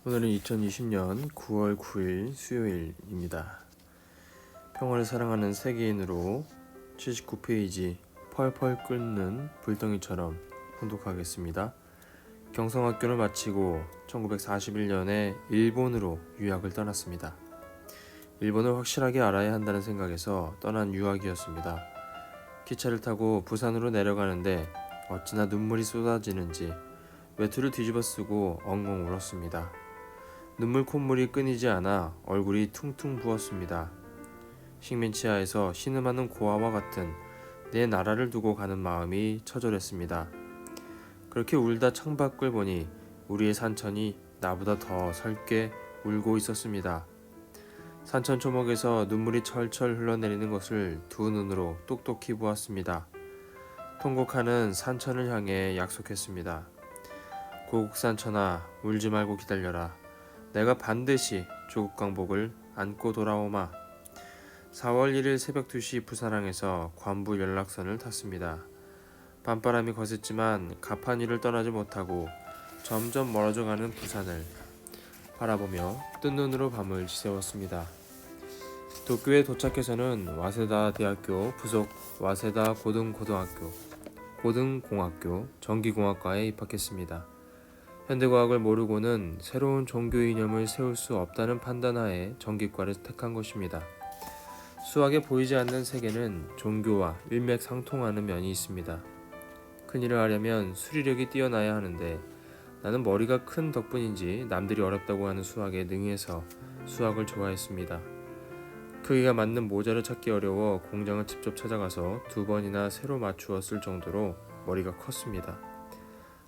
오늘은 2020년 9월 9일 수요일입니다. 평화를 사랑하는 세계인으로 79페이지 펄펄 끓는 불덩이처럼 혼독하겠습니다. 경성학교를 마치고 1941년에 일본으로 유학을 떠났습니다. 일본을 확실하게 알아야 한다는 생각에서 떠난 유학이었습니다. 기차를 타고 부산으로 내려가는데 어찌나 눈물이 쏟아지는지 외투를 뒤집어 쓰고 엉엉 울었습니다. 눈물 콧물이 끊이지 않아 얼굴이 퉁퉁 부었습니다. 식민치하에서 신음하는 고아와 같은 내 나라를 두고 가는 마음이 처절했습니다. 그렇게 울다 창밖을 보니 우리의 산천이 나보다 더 설게 울고 있었습니다. 산천 초목에서 눈물이 철철 흘러내리는 것을 두 눈으로 똑똑히 보았습니다. 통곡하는 산천을 향해 약속했습니다. 고국산천아, 울지 말고 기다려라. 내가 반드시 조국 강복을 안고 돌아오마. 4월 1일 새벽 2시 부산항에서 관부 연락선을 탔습니다. 밤바람이 거셌지만 가판위를 떠나지 못하고 점점 멀어져가는 부산을 바라보며 뜬 눈으로 밤을 지새웠습니다. 도쿄에 도착해서는 와세다 대학교 부속 와세다 고등공학교 전기공학과에 입학했습니다. 현대과학을 모르고는 새로운 종교 이념을 세울 수 없다는 판단하에 전기과를 택한 것입니다. 수학에 보이지 않는 세계는 종교와 일맥상통하는 면이 있습니다. 큰일을 하려면 수리력이 뛰어나야 하는데 나는 머리가 큰 덕분인지 남들이 어렵다고 하는 수학에 능해서 수학을 좋아했습니다. 크기가 맞는 모자를 찾기 어려워 공장을 직접 찾아가서 2번이나 새로 맞추어 쓸 정도로 머리가 컸습니다.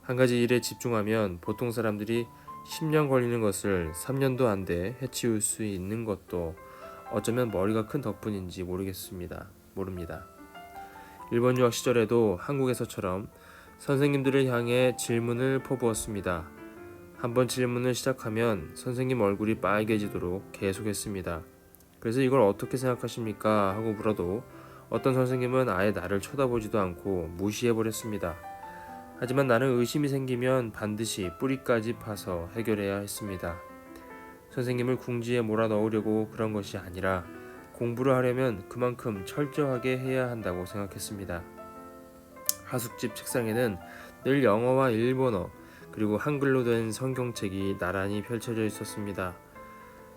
한 가지 일에 집중하면 보통 사람들이 10년 걸리는 것을 3년도 안 돼 해치울 수 있는 것도 어쩌면 머리가 큰 덕분인지 모릅니다. 일본 유학 시절에도 한국에서처럼 선생님들을 향해 질문을 퍼부었습니다. 한번 질문을 시작하면 선생님 얼굴이 빨개지도록 계속했습니다. 그래서 이걸 어떻게 생각하십니까? 하고 물어도 어떤 선생님은 아예 나를 쳐다보지도 않고 무시해버렸습니다. 하지만 나는 의심이 생기면 반드시 뿌리까지 파서 해결해야 했습니다. 선생님을 궁지에 몰아넣으려고 그런 것이 아니라 공부를 하려면 그만큼 철저하게 해야 한다고 생각했습니다. 하숙집 책상에는 늘 영어와 일본어 그리고 한글로 된 성경책이 나란히 펼쳐져 있었습니다.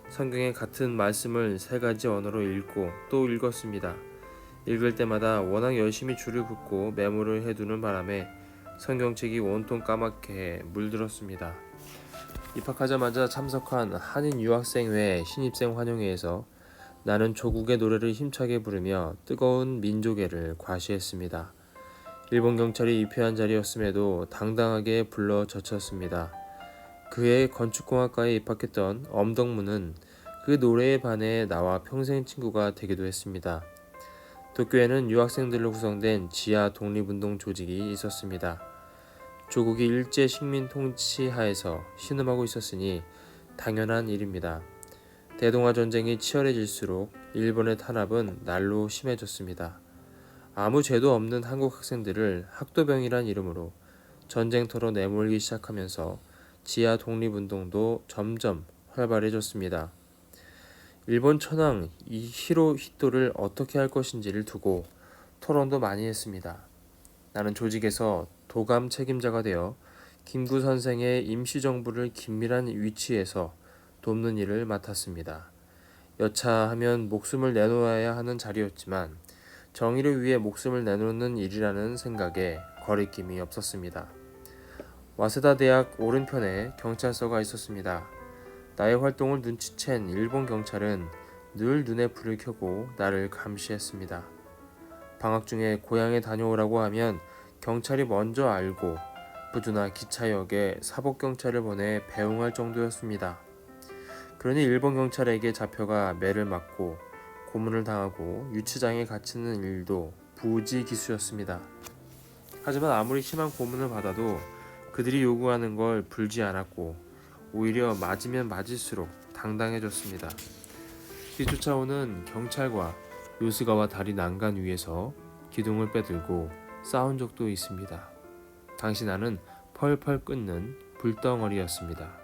성경의 같은 말씀을 3가지 언어로 읽고 또 읽었습니다. 읽을 때마다 워낙 열심히 줄을 긋고 메모를 해두는 바람에 성경책이 온통 까맣게 물들었습니다. 입학하자마자 참석한 한인 유학생회 신입생 환영회에서 나는 조국의 노래를 힘차게 부르며 뜨거운 민족애를 과시했습니다. 일본 경찰이 입회한 자리였음에도 당당하게 불러 젖혔습니다. 그해 건축공학과에 입학했던 엄덕무는 그 노래에 반해 나와 평생 친구가 되기도 했습니다. 도쿄에는 유학생들로 구성된 지하 독립운동 조직이 있었습니다. 조국이 일제 식민 통치 하에서 신음하고 있었으니 당연한 일입니다. 대동아 전쟁이 치열해질수록 일본의 탄압은 날로 심해졌습니다. 아무 죄도 없는 한국 학생들을 학도병이란 이름으로 전쟁터로 내몰기 시작하면서 지하 독립운동도 점점 활발해졌습니다. 일본 천황 히로히토를 어떻게 할 것인지를 두고 토론도 많이 했습니다. 나는 조직에서 도감 책임자가 되어 김구 선생의 임시정부를 긴밀한 위치에서 돕는 일을 맡았습니다. 여차하면 목숨을 내놓아야 하는 자리였지만 정의를 위해 목숨을 내놓는 일이라는 생각에 거리낌이 없었습니다. 와세다 대학 오른편에 경찰서가 있었습니다. 나의 활동을 눈치챈 일본 경찰은 늘 눈에 불을 켜고 나를 감시했습니다. 방학 중에 고향에 다녀오라고 하면 경찰이 먼저 알고 부두나 기차역에 사복경찰을 보내 배웅할 정도였습니다. 그러니 일본 경찰에게 잡혀가 매를 맞고 고문을 당하고 유치장에 갇히는 일도 부지기수였습니다. 하지만 아무리 심한 고문을 받아도 그들이 요구하는 걸 불지 않았고 오히려 맞으면 맞을수록 당당해졌습니다. 뒤쫓아오는 경찰과 요스가와 다리 난간 위에서 기둥을 빼들고 싸운 적도 있습니다. 당시 나는 펄펄 끓는 불덩어리였습니다.